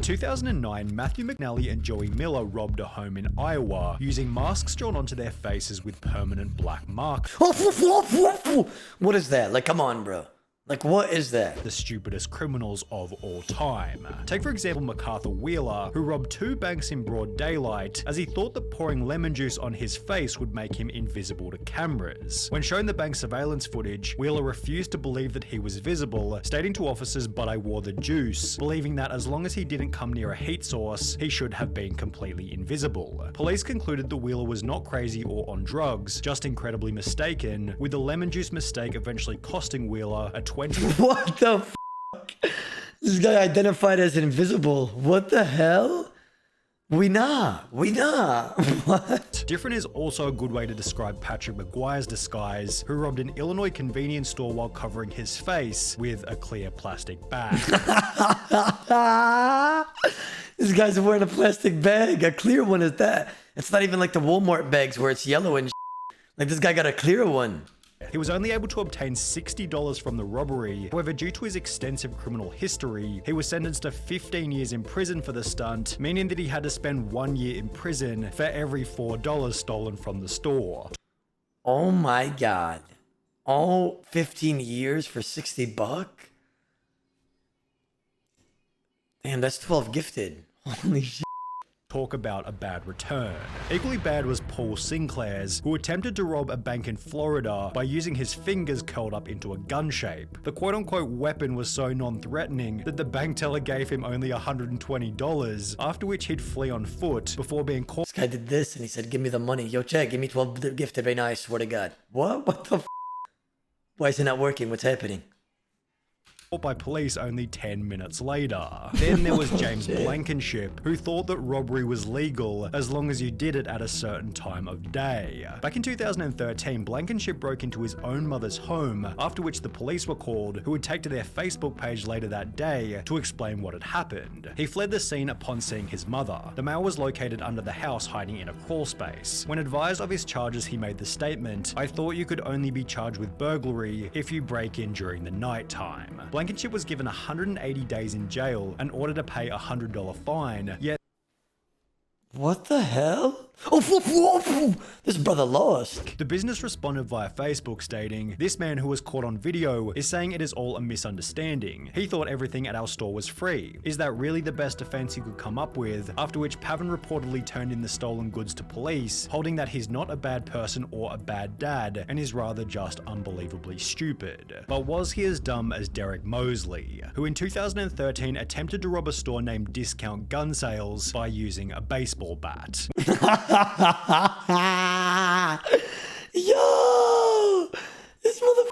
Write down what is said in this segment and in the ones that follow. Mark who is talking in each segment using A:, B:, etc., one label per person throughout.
A: 2009, Matthew McNally and Joey Miller robbed a home in Iowa using masks drawn onto their faces with permanent black marks.
B: What is that? Like, come on, bro. Like, what is that?
A: The stupidest criminals of all time. Take, for example, MacArthur Wheeler, who robbed 2 banks in broad daylight as he thought that pouring lemon juice on his face would make him invisible to cameras. When shown the bank surveillance footage, Wheeler refused to believe that he was visible, stating to officers, "But I wore the juice," believing that as long as he didn't come near a heat source, he should have been completely invisible. Police concluded that Wheeler was not crazy or on drugs, just incredibly mistaken, with the lemon juice mistake eventually costing Wheeler a
B: What the fuck? This guy identified as invisible. What the hell? We nah. What?
A: Different is also a good way to describe Patrick McGuire's disguise, who robbed an Illinois convenience store while covering his face with a clear plastic bag.
B: This guy's wearing a plastic bag, a clear one at that. It's not even like the Walmart bags where it's yellow and like this guy got a clear one.
A: He was only able to obtain $60 from the robbery. However, due to his extensive criminal history, he was sentenced to 15 years in prison for the stunt, meaning that he had to spend 1 year in prison for every $4 stolen from the store.
B: Oh my God. All 15 years for 60 bucks? Damn, that's 12 gifted. Holy shit.
A: Talk about a bad return. Equally bad was Paul Sinclair's, who attempted to rob a bank in Florida by using his fingers curled up into a gun shape. The quote-unquote weapon was so non-threatening that the bank teller gave him only $120, after which he'd flee on foot before being caught.
B: This guy did this and he said, "Give me the money. Yo, check, give me 12 gifted right now, I swear to God." What? What the f? Why is it not working? What's happening?
A: By police only 10 minutes later. Then there was James Blankenship, who thought that robbery was legal as long as you did it at a certain time of day. Back in 2013, Blankenship broke into his own mother's home, after which the police were called, who would take to their Facebook page later that day to explain what had happened. He fled the scene upon seeing his mother. The male was located under the house hiding in a crawl space. When advised of his charges, he made the statement, "I thought you could only be charged with burglary if you break in during the night time." Blankenship was given 180 days in jail and ordered to pay a $100 fine, yet
B: what the hell? Oh, this brother lost.
A: the business responded via Facebook stating, "This man who was caught on video is saying it is all a misunderstanding. He thought everything at our store was free. Is that really the best defense you could come up with?" After which Pavin reportedly turned in the stolen goods to police, holding that he's not a bad person or a bad dad and is rather just unbelievably stupid. But was he as dumb as Derek Mosley, who in 2013 attempted to rob a store named Discount Gun Sales by using a baseball bat?
B: Yo! This motherfucker.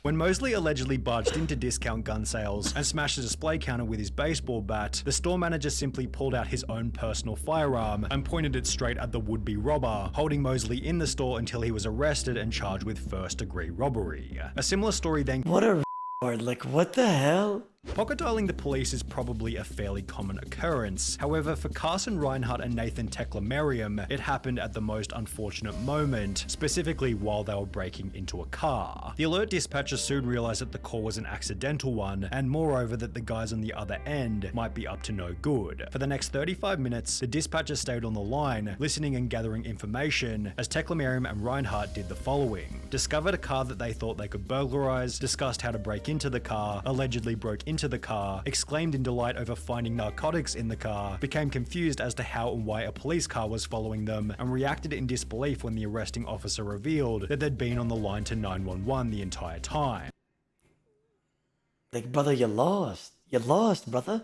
A: When Mosley allegedly barged into Discount Gun Sales and smashed the display counter with his baseball bat, the store manager simply pulled out his own personal firearm and pointed it straight at the would-be robber, holding Mosley in the store until he was arrested and charged with first-degree robbery. A similar story then—
B: What a like, what the hell?
A: Pocket dialing the police is probably a fairly common occurrence. However, for Carson Reinhardt and Nathan Tekla-Merriam, it happened at the most unfortunate moment, specifically while they were breaking into a car. The alert dispatcher soon realized that the call was an accidental one, and moreover that the guys on the other end might be up to no good. For the next 35 minutes, the dispatcher stayed on the line, listening and gathering information, as Tekla-Merriam and Reinhardt did the following: discovered a car that they thought they could burglarize, discussed how to break into the car, allegedly broke into the car, exclaimed in delight over finding narcotics in the car, became confused as to how and why a police car was following them, and reacted in disbelief when the arresting officer revealed that they'd been on the line to 911 the entire time.
B: Like, brother, you lost. You lost, brother.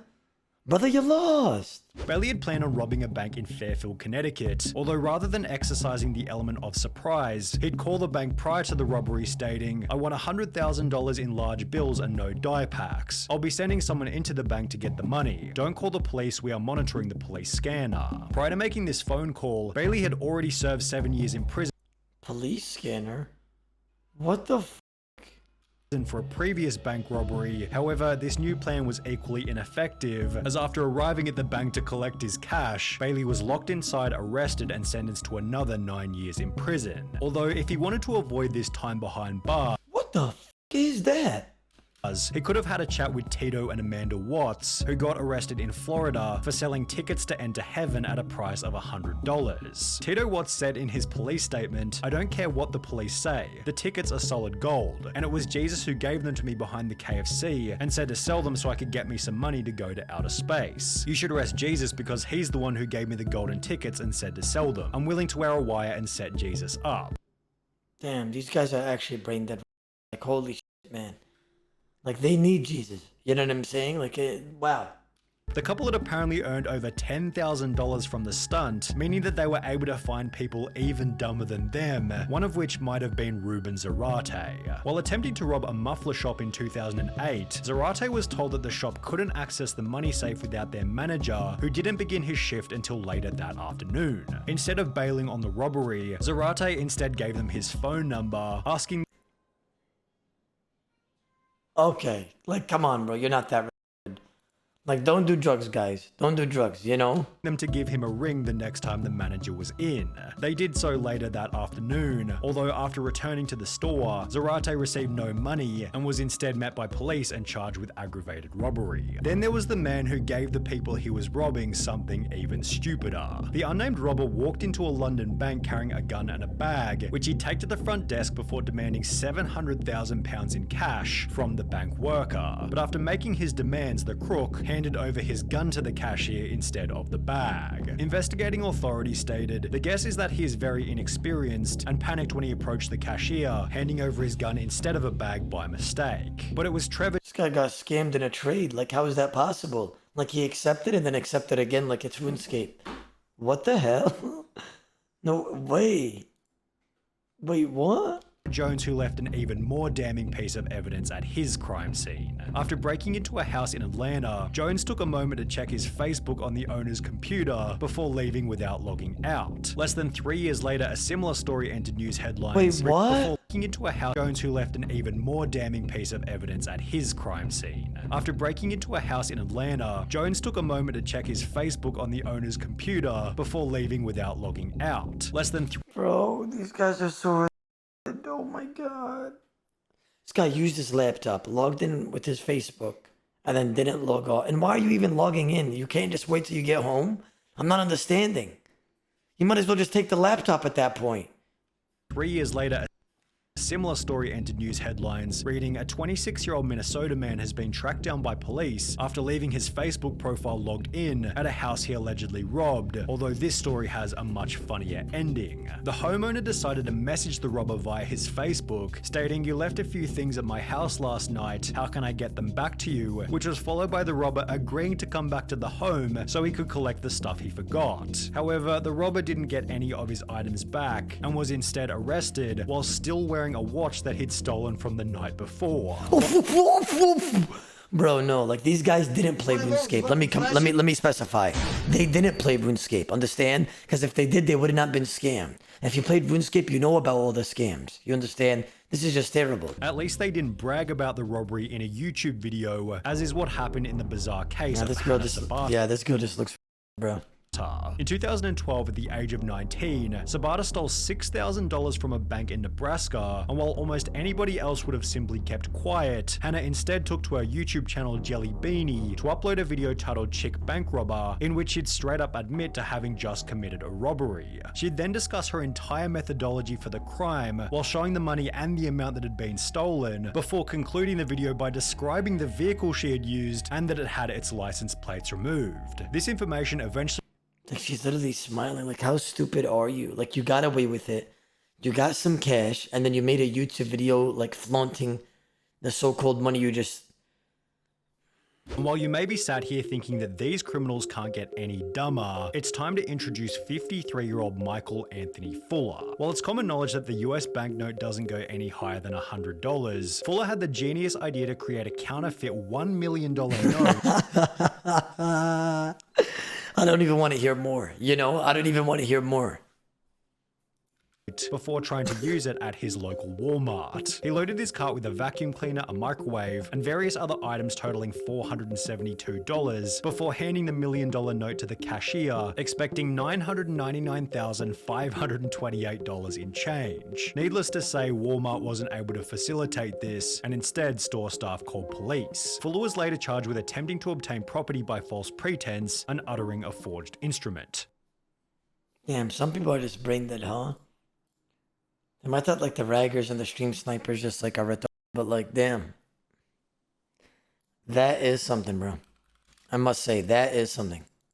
B: Brother, you lost.
A: Bailey had planned on robbing a bank in Fairfield, Connecticut, although rather than exercising the element of surprise, he'd call the bank prior to the robbery stating, "I want $100,000 in large bills and no die packs. I'll be sending someone into the bank to get the money. Don't call the police, we are monitoring the police scanner." Prior to making this phone call, Bailey had already served 7 years in prison
B: Police scanner? What the f?
A: for a previous bank robbery. However, this new plan was equally ineffective, as after arriving at the bank to collect his cash, Bailey was locked inside, arrested, and sentenced to another 9 years in prison. Although, if he wanted to avoid this time behind bars,
B: What the f is that?
A: He could have had a chat with Tito and Amanda Watts, who got arrested in Florida for selling tickets to enter heaven at a price of $100. Tito Watts said in his police statement, "I don't care what the police say, the tickets are solid gold, and it was Jesus who gave them to me behind the KFC and said to sell them so I could get me some money to go to outer space. You should arrest Jesus because he's the one who gave me the golden tickets and said to sell them. I'm willing to wear a wire and set Jesus up."
B: Damn, these guys are actually brain dead. Like, holy shit, man. Like, they need Jesus. You know what I'm saying? Like, wow.
A: The couple had apparently earned over $10,000 from the stunt, meaning that they were able to find people even dumber than them, one of which might have been Ruben Zarate. While attempting to rob a muffler shop in 2008, Zarate was told that the shop couldn't access the money safe without their manager, who didn't begin his shift until later that afternoon. Instead of bailing on the robbery, Zarate instead gave them his phone number, asking
B: Okay, like, come on, bro. You're not that. Like, don't do drugs, guys. Don't do drugs, you know?
A: them to give him a ring the next time the manager was in. They did so later that afternoon, although after returning to the store, Zarate received no money and was instead met by police and charged with aggravated robbery. Then there was the man who gave the people he was robbing something even stupider. The unnamed robber walked into a London bank carrying a gun and a bag, which he'd take to the front desk before demanding £700,000 in cash from the bank worker. But after making his demands, the crook handed over his gun to the cashier instead of the bag. Investigating authorities stated, the guess is that he is very inexperienced and panicked when he approached the cashier, handing over his gun instead of a bag by mistake. But it was Trevor.
B: This guy got scammed in a trade. Like, how is that possible? Like, he accepted and then accepted again like it's RuneScape. What the hell? No way. Wait, what?
A: Jones, who left an even more damning piece of evidence at his crime scene. After breaking into a house in Atlanta, Jones took a moment to check his Facebook on the owner's computer before leaving without logging out. Less than 3 years later, a similar story entered news headlines.
B: Wait, what?
A: Before breaking into a house, Jones, who left an even more damning piece of evidence at his crime scene. After breaking into a house in Atlanta, Jones took a moment to check his Facebook on the owner's computer before leaving without logging out. Less than
B: Bro, these guys are so... Oh my god. This guy used his laptop, logged in with his Facebook, and then didn't log out. And why are you even logging in? You can't just wait till you get home? I'm not understanding. You might as well just take the laptop at that point.
A: 3 years later, a similar story entered news headlines, reading a 26-year-old Minnesota man has been tracked down by police after leaving his Facebook profile logged in at a house he allegedly robbed, although this story has a much funnier ending. The homeowner decided to message the robber via his Facebook, stating, "You left a few things at my house last night, how can I get them back to you?" which was followed by the robber agreeing to come back to the home so he could collect the stuff he forgot. However, the robber didn't get any of his items back and was instead arrested while still wearing a watch that he'd stolen from the night before.
B: Bro, no, like, these guys didn't play RuneScape. Let me specify. They didn't play RuneScape, understand? Because if they did, they would have not been scammed. If you played RuneScape, you know about all the scams. You understand? This is just terrible.
A: At least they didn't brag about the robbery in a YouTube video, as is what happened in the bizarre case of
B: This girl just looks, bro.
A: In 2012, at the age of 19, Sabata stole $6,000 from a bank in Nebraska, and while almost anybody else would have simply kept quiet, Hannah instead took to her YouTube channel Jelly Beanie to upload a video titled Chick Bank Robber, in which she'd straight up admit to having just committed a robbery. She'd then discuss her entire methodology for the crime, while showing the money and the amount that had been stolen, before concluding the video by describing the vehicle she had used and that it had its license plates removed. This information eventually...
B: Like, she's literally smiling. Like, how stupid are you? Like, you got away with it. You got some cash, and then you made a YouTube video, like, flaunting the so-called money you just...
A: And while you may be sat here thinking that these criminals can't get any dumber, it's time to introduce 53-year-old Michael Anthony Fuller. While it's common knowledge that the US banknote doesn't go any higher than $100, Fuller had the genius idea to create a counterfeit $1 million note.
B: I don't even want to hear more, you know? I don't even want to hear more.
A: before trying to use it at his local Walmart. He loaded his cart with a vacuum cleaner, a microwave, and various other items totaling $472 before handing the $1 million note to the cashier, expecting $999,528 in change. Needless to say, Walmart wasn't able to facilitate this, and instead store staff called police. Fuller was later charged with attempting to obtain property by false pretense and uttering a forged instrument.
B: Damn, some people are just brain dead, huh? Damn, I thought like the raggers and the stream snipers just like are retarded, but like, damn. That is something, bro. I must say, that is something.